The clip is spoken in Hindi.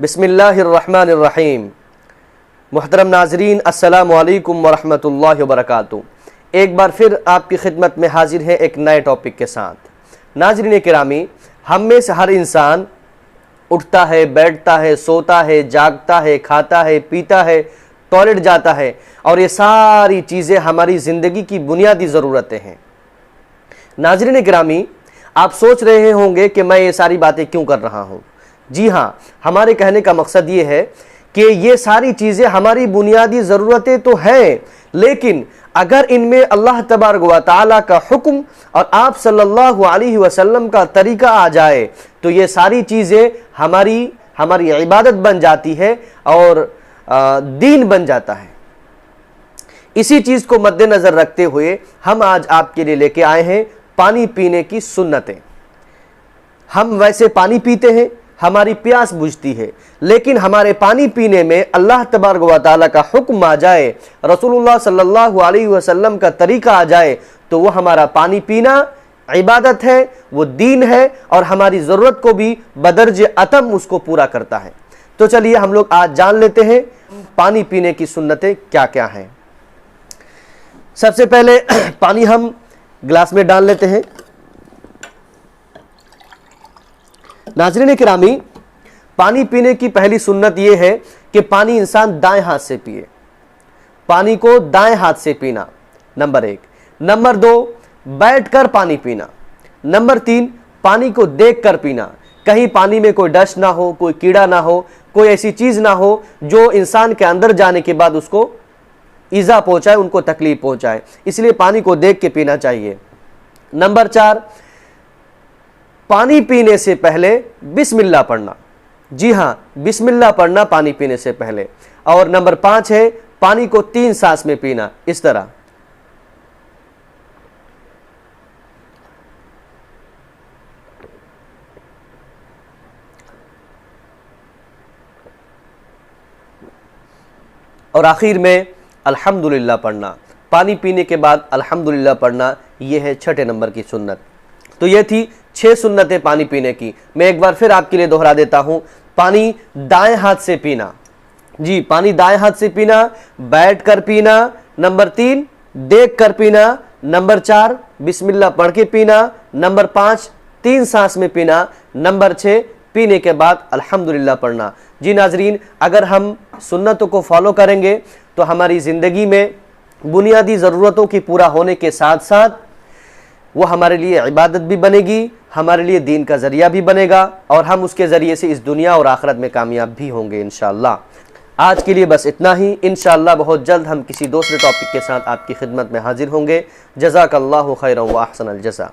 बिस्मिल्लाहिर्रहमानिर्रहीम। मुहतरम नाजरीन, अस्सलामु अलैकुम वरहमतुल्लाहि वबरकातुहू। एक बार फिर आपकी खिदमत में हाजिर है एक नए टॉपिक के साथ। नाजरीन किरामी, हम में से हर इंसान उठता है, बैठता है, सोता है, जागता है, खाता है, पीता है, टॉयलेट जाता है, और ये सारी चीज़ें हमारी ज़िंदगी की बुनियादी ज़रूरतें हैं। नाजरीन किरामी, आप सोच रहे होंगे कि मैं ये सारी बातें क्यों कर रहा हूँ। जी हाँ, हमारे कहने का मकसद ये है कि ये सारी चीज़ें हमारी बुनियादी ज़रूरतें तो हैं, लेकिन अगर इनमें अल्लाह तबारक व तआला का हुक्म और आप सल्लल्लाहु अलैहि वसल्लम का तरीका आ जाए तो ये सारी चीज़ें हमारी इबादत बन जाती है और दीन बन जाता है। इसी चीज़ को मद्देनज़र रखते हुए हम आज आपके लिए लेके आए हैं पानी पीने की सुन्नतें। हम वैसे पानी पीते हैं, हमारी प्यास बुझती है, लेकिन हमारे पानी पीने में अल्लाह तबारक व तआला का हुक्म आ जाए, रसूलुल्लाह सल्लल्लाहु अलैहि वसल्लम का तरीका आ जाए तो वो हमारा पानी पीना इबादत है, वो दीन है और हमारी ज़रूरत को भी बदर्ज अतम उसको पूरा करता है। तो चलिए हम लोग आज जान लेते हैं पानी पीने की सुन्नतें क्या क्या हैं। सबसे पहले पानी हम गिलास में डाल लेते हैं। नाज़रीन किरामी, पानी पीने की पहली सुन्नत यह है कि पानी इंसान दाएं हाथ से पिए। पानी को दाएं हाथ से पीना, नंबर 1। नंबर 2, बैठकर पानी पीना। नंबर 3, पानी को देखकर पीना। कहीं पानी में कोई डस्ट ना हो, कोई कीड़ा ना हो, कोई ऐसी चीज ना हो जो इंसान के अंदर जाने के बाद उसको ईजा पहुंचाए, उनको तकलीफ पहुंचाए, इसलिए पानी को देख के पीना चाहिए। नंबर 4, पानी पीने से पहले बिस्मिल्लाह पढ़ना। जी हाँ, बिस्मिल्लाह पढ़ना पानी पीने से पहले। और नंबर 5 है पानी को 3 सांस में पीना, इस तरह। और आखिर में अल्हम्दुलिल्लाह पढ़ना। पानी पीने के बाद अल्हम्दुलिल्लाह पढ़ना, यह है 6ठे नंबर की सुन्नत। तो यह थी 6 सुन्नतें पानी पीने की। मैं एक बार फिर आपके लिए दोहरा देता हूं। पानी दाएं हाथ से पीना। जी, पानी दाएं हाथ से पीना, बैठकर पीना। नंबर 3, देख कर पीना। नंबर 4, बिस्मिल्लाह पढ़ के पीना। नंबर 5, 3 सांस में पीना। नंबर 6, पीने के बाद अल्हम्दुलिल्लाह पढ़ना। जी नाजरीन, अगर हम सुन्नतों को फॉलो करेंगे तो हमारी ज़िंदगी में बुनियादी ज़रूरतों की पूरा होने के साथ साथ वो हमारे लिए इबादत भी बनेगी, हमारे लिए दीन का ज़रिया भी बनेगा और हम उसके ज़रिए से इस दुनिया और आखिरत में कामयाब भी होंगे इंशाअल्लाह। आज के लिए बस इतना ही। इंशाअल्लाह बहुत जल्द हम किसी दूसरे टॉपिक के साथ आपकी खिदमत में हाजिर होंगे। जज़ाकल्लाहु खैरन व अहसनल जज़ा।